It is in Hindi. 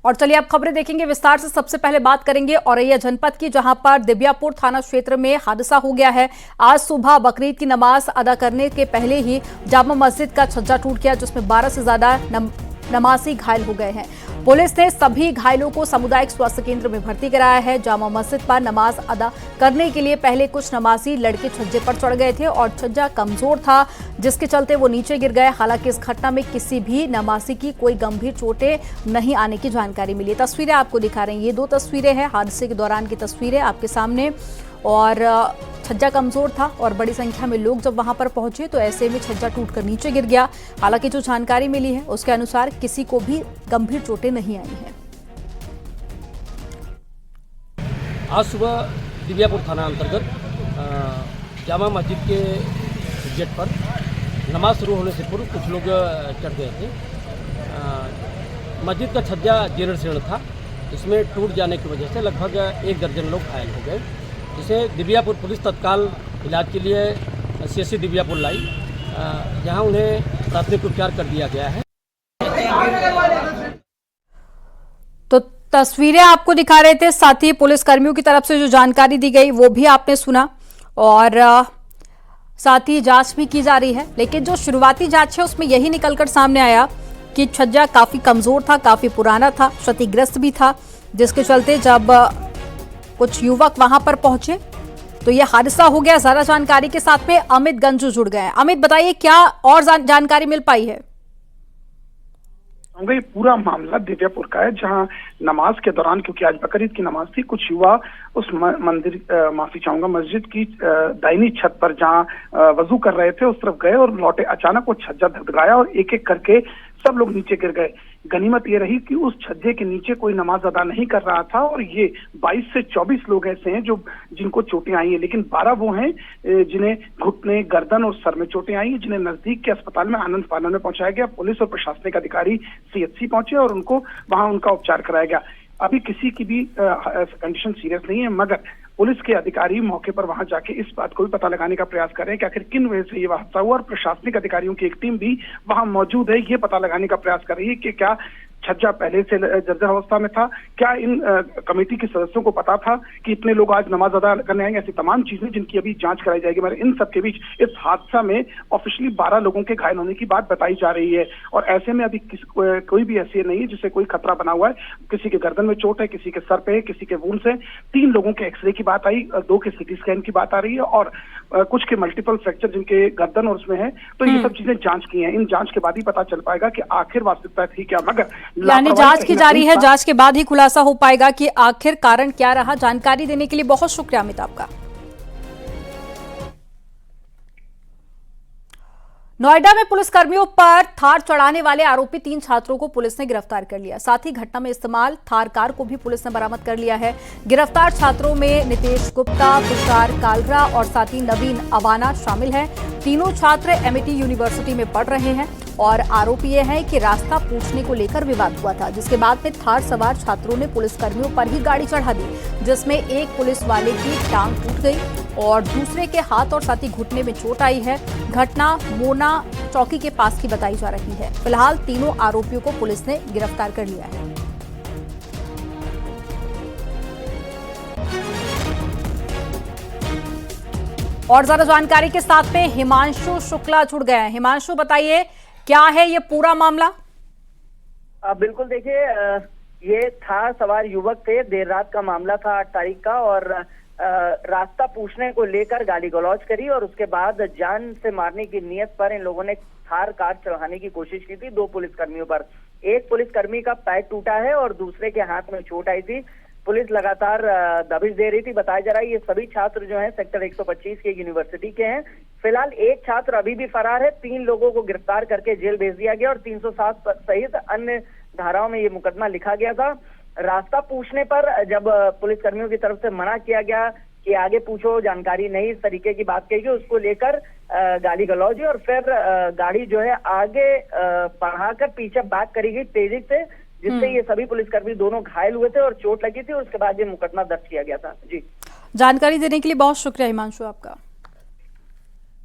और चलिए अब खबरें देखेंगे विस्तार से। सबसे पहले बात करेंगे औरैया जनपद की, जहां पर दिव्यापुर थाना क्षेत्र में हादसा हो गया है। आज सुबह बकरीद की नमाज अदा करने के पहले ही जामा मस्जिद का छज्जा टूट गया, जिसमें 12 से ज्यादा नमाजी घायल हो गए हैं। पुलिस ने सभी घायलों को सामुदायिक स्वास्थ्य केंद्र में भर्ती कराया है। जामा मस्जिद पर नमाज अदा करने के लिए पहले कुछ नमाजी लड़के छज्जे पर चढ़ गए थे और छज्जा कमजोर था, जिसके चलते वो नीचे गिर गए। हालांकि इस घटना में किसी भी नमाजी की कोई गंभीर चोटें नहीं आने की जानकारी मिली। तस्वीरें आपको दिखा रहे हैं, ये 2 तस्वीरें हैं हादसे के दौरान की तस्वीरें आपके सामने। और छज्जा कमजोर था और बड़ी संख्या में लोग जब वहां पर पहुंचे तो ऐसे में छज्जा टूटकर नीचे गिर गया। हालांकि जो जानकारी मिली है उसके अनुसार किसी को भी गंभीर चोटें नहीं आई हैं। आज सुबह दिव्यापुर थाना अंतर्गत जामा मस्जिद के गेट पर नमाज शुरू होने से पूर्व कुछ लोग चढ़ गए थे। मस्जिद का छज्जा जीर्ण शीर्ण था, इसमें टूट जाने की वजह से लगभग 1 दर्जन लोग घायल हो गए, जिसे दिव्यापुर पुलिस तत्काल इलाज के लिए CSC दिव्यापुर लाई, जहां उन्हें प्राथमिक उपचार कर दिया गया है। तो तस्वीरें आपको दिखा रहे थे, साथ ही पुलिस कर्मियों की तरफ से जो जानकारी दी गई वो भी आपने सुना और साथ ही जांच भी की जा रही है। लेकिन जो शुरुआती जांच है उसमें यही निकलकर सामने आया कि छज्जा काफी कमजोर था, काफी पुराना था, क्षतिग्रस्त भी था, जिसके चलते जब कुछ युवक वहां पर पहुंचे तो यह हादसा हो गया। ज्यादा जानकारी के साथ में अमित गंजू जुड़ गए हैं। अमित, बताइए क्या और जानकारी मिल पाई है? ये पूरा मामला दिव्यापुर का है, जहां नमाज के दौरान, क्योंकि आज बकरीद की नमाज थी, कुछ युवा उस मस्जिद की दाहिनी छत पर जहां वजू कर रहे थे उस तरफ गए और लौटे। अचानक वो छज्जा धड़धड़ाया और एक एक करके सब लोग नीचे गिर गए। गनीमत ये रही कि उस छज्जे के नीचे कोई नमाज अदा नहीं कर रहा था और ये 22 से 24 लोग ऐसे हैं जिनको चोटें आई हैं, लेकिन 12 वो हैं जिन्हें घुटने, गर्दन और सर में चोटें आई, जिन्हें नजदीक के अस्पताल में आनंद फानन में पहुंचाया गया। पुलिस और प्रशासनिक अधिकारी CHC पहुंचे और वहां उनका उपचार कराया गया। अभी किसी की भी कंडीशन सीरियस नहीं है, मगर पुलिस के अधिकारी मौके पर वहां जाके इस बात को भी पता लगाने का प्रयास कर रहे हैं कि आखिर किन वजह से ये हादसा हुआ, और प्रशासनिक अधिकारियों की एक टीम भी वहां मौजूद है, ये पता लगाने का प्रयास कर रही है कि क्या छज्जा पहले से जर्जर अवस्था में था, क्या इन कमेटी के सदस्यों को पता था कि इतने लोग आज नमाज अदा करने आएंगे। ऐसी तमाम चीजें जिनकी अभी जांच कराई जाएगी। मगर इन सब के बीच इस हादसा में ऑफिशियली 12 लोगों के घायल होने की बात बताई जा रही है और ऐसे में अभी कोई भी ऐसी नहीं है जिससे कोई खतरा बना हुआ है। किसी के गर्दन में चोट है, किसी के सर पे है, किसी के वुंड्स है। 3 लोगों के एक्सरे की बात आई, 2 के CT स्कैन की बात आ रही है और कुछ के मल्टीपल फ्रैक्चर जिनके गर्दन और उसमें है। तो ये सब चीजें जांच की हैं। इन जांच के बाद ही पता चल पाएगा कि आखिर वास्तविकता थी क्या। मगर यानी जांच की जारी है, जांच के बाद ही खुलासा हो पाएगा कि आखिर कारण क्या रहा। जानकारी देने के लिए बहुत शुक्रिया अमित आपका। नोएडा में पुलिस कर्मियों पर थार चढ़ाने वाले आरोपी 3 छात्रों को पुलिस ने गिरफ्तार कर लिया। साथ ही घटना में इस्तेमाल थार कार को भी पुलिस ने बरामद कर लिया है। गिरफ्तार छात्रों में नितेश गुप्ता, तुषार कालरा और साथ ही नवीन अवाना शामिल हैं। तीनों छात्र MIT यूनिवर्सिटी में पढ़ रहे हैं और आरोपी यह है कि रास्ता पूछने को लेकर विवाद हुआ था, जिसके बाद में थार सवार छात्रों ने पुलिस कर्मियों पर ही गाड़ी चढ़ा दी, जिसमें एक पुलिस वाले की टांग टूट गई और दूसरे के हाथ और साथ ही घुटने में चोट आई है। घटना मोना चौकी के पास की बताई जा रही है। फिलहाल तीनों आरोपियों को पुलिस ने गिरफ्तार कर लिया है। और ज्यादा जानकारी के साथ में हिमांशु शुक्ला जुड़ गए हैं। हिमांशु, बताइए क्या है ये पूरा मामला? बिल्कुल, देखिए ये थार सवार युवक थे। देर रात का मामला था 8 तारीख का और रास्ता पूछने को लेकर गाली गलौज करी और उसके बाद जान से मारने की नीयत पर इन लोगों ने थार कार चढ़ाने की कोशिश की थी 2 पुलिसकर्मियों पर। एक पुलिसकर्मी का पैर टूटा है और दूसरे के हाथ में चोट आई थी। पुलिस लगातार दबिश दे रही थी। बताया जा रहा है ये सभी छात्र जो हैं सेक्टर 125 के यूनिवर्सिटी के हैं। फिलहाल एक छात्र अभी भी फरार है। 3 लोगों को गिरफ्तार करके जेल भेज दिया गया और 307 सहित अन्य धाराओं में ये मुकदमा लिखा गया था। रास्ता पूछने पर जब पुलिसकर्मियों की तरफ से मना किया गया कि आगे पूछो, जानकारी नहीं, इस तरीके की बात कही गई, उसको लेकर गाली गलौज और फिर गाड़ी जो है आगे बढ़ाकर पीछे बैक करी गई तेजी से, जिससे ये सभी पुलिसकर्मी दोनों घायल हुए थे और चोट लगी थी और उसके बाद ये मुकदमा दर्ज किया गया था। जी, जानकारी देने के लिए बहुत शुक्रिया हिमांशु आपका।